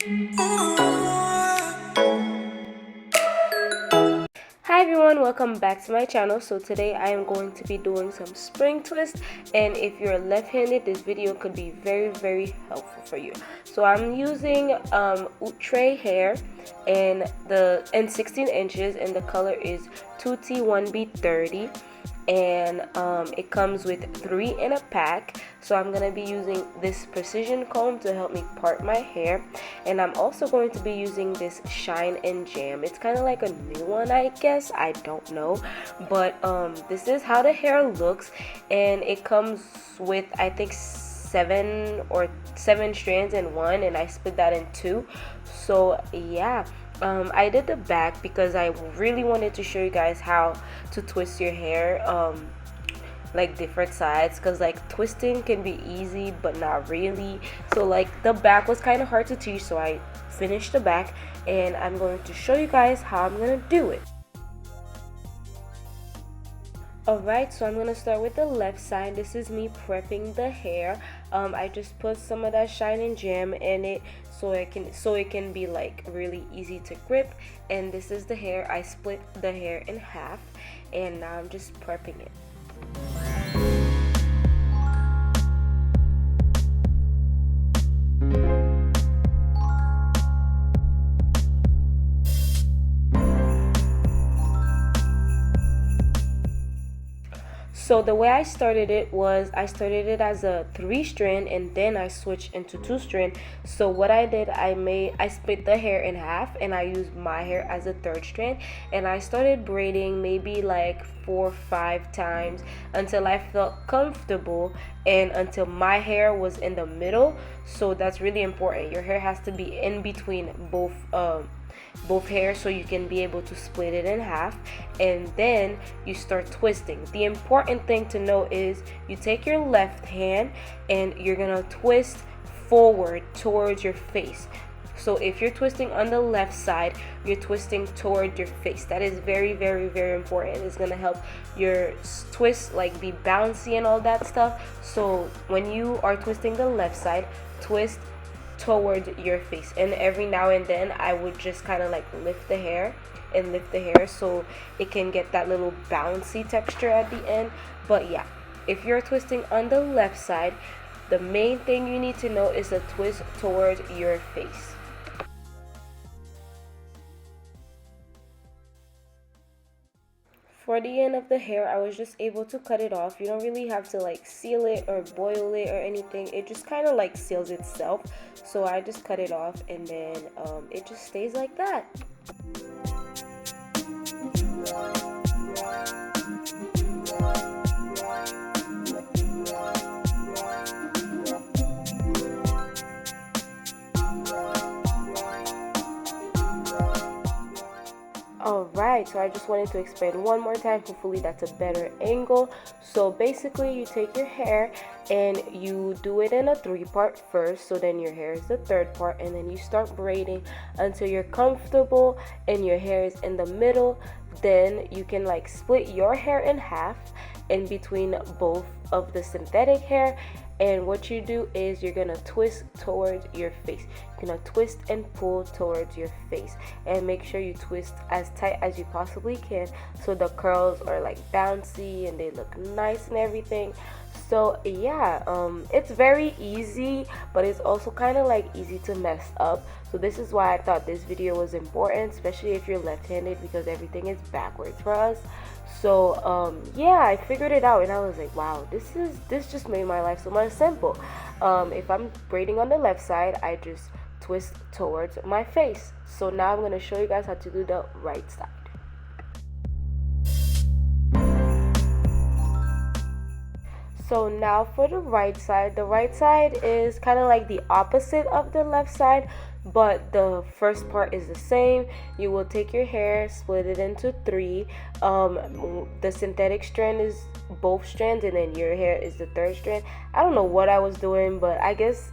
Hi everyone, welcome back to my channel. So today I am going to be doing some spring twist, and if you're left-handed, this video could be very helpful for you. So I'm using Outre hair and 16 inches, and the color is 2T1B30, and it comes with 3 in a pack. So I'm gonna be using this precision comb to help me part my hair, and I'm also going to be using this shine and jam. It's kind of like a new one, I guess, I don't know, but this is how the hair looks, and it comes with, I think, seven strands in one, and I split that in two. So yeah, I did the back because I really wanted to show you guys how to twist your hair, like different sides, because like twisting can be easy but not really. So like the back was kind of hard to teach, so I finished the back, and I'm going to show you guys how I'm gonna do it. Alright, so I'm going to start with the left side. This is me prepping the hair. I just put some of that shine and jam in it so it can be like really easy to grip. And this is the hair. I split the hair in half, and now I'm just prepping it. So the way I started it was I started it as a 3-strand, and then I switched into 2-strand. So what I did, I split the hair in half, and I used my hair as a 3rd strand, and I started braiding maybe like 4 or 5 times until I felt comfortable and until my hair was in the middle. So that's really important. Your hair has to be in between both hairs so you can be able to split it in half, and then you start twisting. The important thing to know is you take your left hand and you're gonna twist forward towards your face. So if you're twisting on the left side, you're twisting toward your face. That is very important. It's gonna help your twist like be bouncy and all that stuff. So when you are twisting the left side, twist toward your face, and every now and then I would just kind of like lift the hair so it can get that little bouncy texture at the end. But yeah, if you're twisting on the left side, the main thing you need to know is to twist toward your face. For the end of the hair, I was just able to cut it off. You don't really have to like seal it or boil it or anything. It just kind of like seals itself. So I just cut it off, and then it just stays like that. Alright, so I just wanted to explain one more time. Hopefully that's a better angle. So basically you take your hair and you do it in a 3-part first, so then your hair is the 3rd part, and then you start braiding until you're comfortable and your hair is in the middle. Then you can like split your hair in half in between both of the synthetic hair, and what you do is you're gonna twist towards your face. You're gonna twist and pull towards your face, and make sure you twist as tight as you possibly can so the curls are like bouncy and they look nice and everything. So yeah, it's very easy, but it's also kind of like easy to mess up. So this is why I thought this video was important, especially if you're left-handed, because everything is backwards for us. So yeah, I figured it out, and I was like, wow, this just made my life so much simple. If I'm braiding on the left side, I just twist towards my face. So now I'm going to show you guys how to do the right side. So now for the right side is kind of like the opposite of the left side, but the first part is the same. You will take your hair, split it into 3. The synthetic strand is both strands, and then your hair is the 3rd strand. I don't know what I was doing, but I guess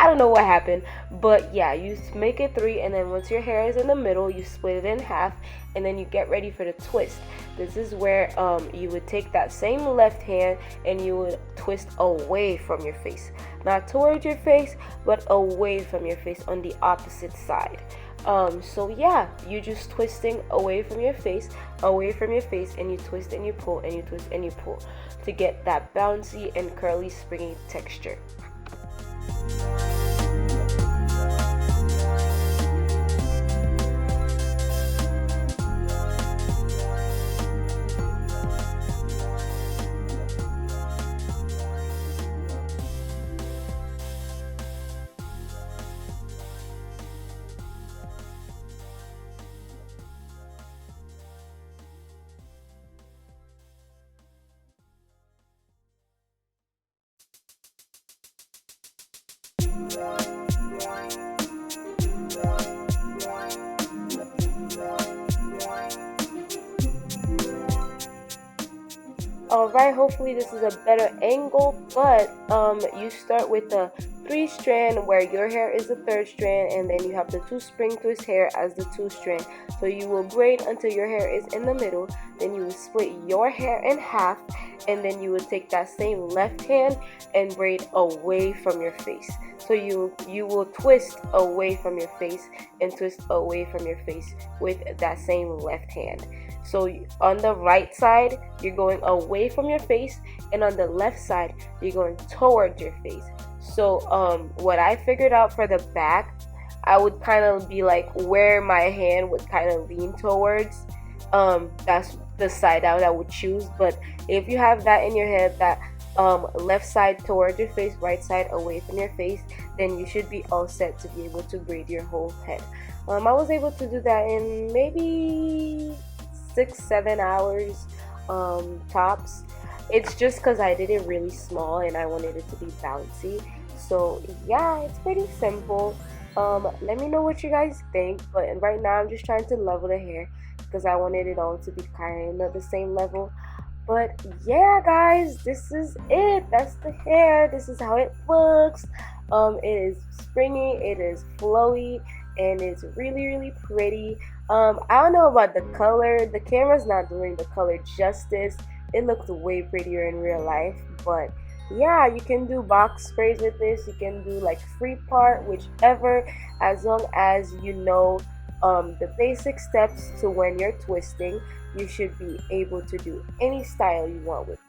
I don't know what happened, but yeah, you make it 3, and then once your hair is in the middle, you split it in half, and then you get ready for the twist. This is where you would take that same left hand and you would twist away from your face, not towards your face, but away from your face on the opposite side. So yeah, you just twisting away from your face, and you twist and you pull and you twist and you pull to get that bouncy and curly springy texture. Alright, hopefully this is a better angle, but you start with a 3-strand where your hair is the 3rd strand, and then you have the 2 spring twist hair as the 2 strand. So you will braid until your hair is in the middle, then you will split your hair in half, and then you will take that same left hand and braid away from your face. So you will twist away from your face and twist away from your face with that same left hand. So on the right side, you're going away from your face, and on the left side, you're going towards your face. So what I figured out for the back, I would kind of be like where my hand would kind of lean towards. That's the side out I would choose. But if you have that in your head, that left side towards your face, right side away from your face, then you should be all set to be able to braid your whole head. I was able to do that in maybe 6-7 hours tops. It's just because I did it really small and I wanted it to be bouncy. So yeah, it's pretty simple. Let me know what you guys think, but right now I'm just trying to level the hair because I wanted it all to be kind of the same level. But yeah guys, this is it. That's the hair. This is how it looks. It is springy, it is flowy, and it's really pretty. I don't know about the color. The camera's not doing the color justice. It looks way prettier in real life. But yeah, you can do box sprays with this. You can do like free part, whichever, as long as you know the basic steps to when you're twisting. You should be able to do any style you want with it.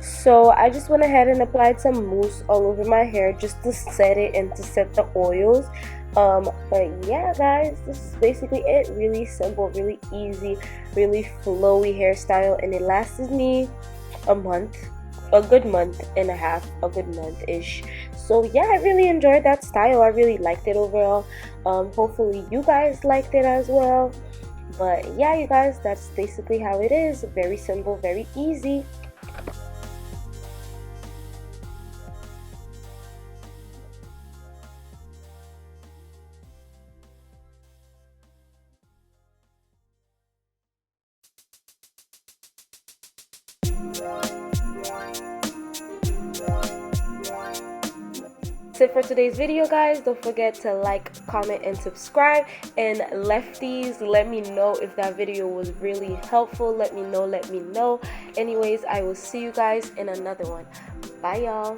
So I just went ahead and applied some mousse all over my hair just to set it and to set the oils. But yeah guys, this is basically it. Really simple, really easy, really flowy hairstyle, and it lasted me a good month and a half, a good month-ish. So yeah, I really enjoyed that style. I really liked it overall. Hopefully you guys liked it as well. But yeah, you guys, that's basically how it is. Very simple, very easy. That's it for today's video guys. Don't forget to like, comment, and subscribe. And lefties, let me know if that video was really helpful. Let me know. Anyways, I will see you guys in another one. Bye y'all.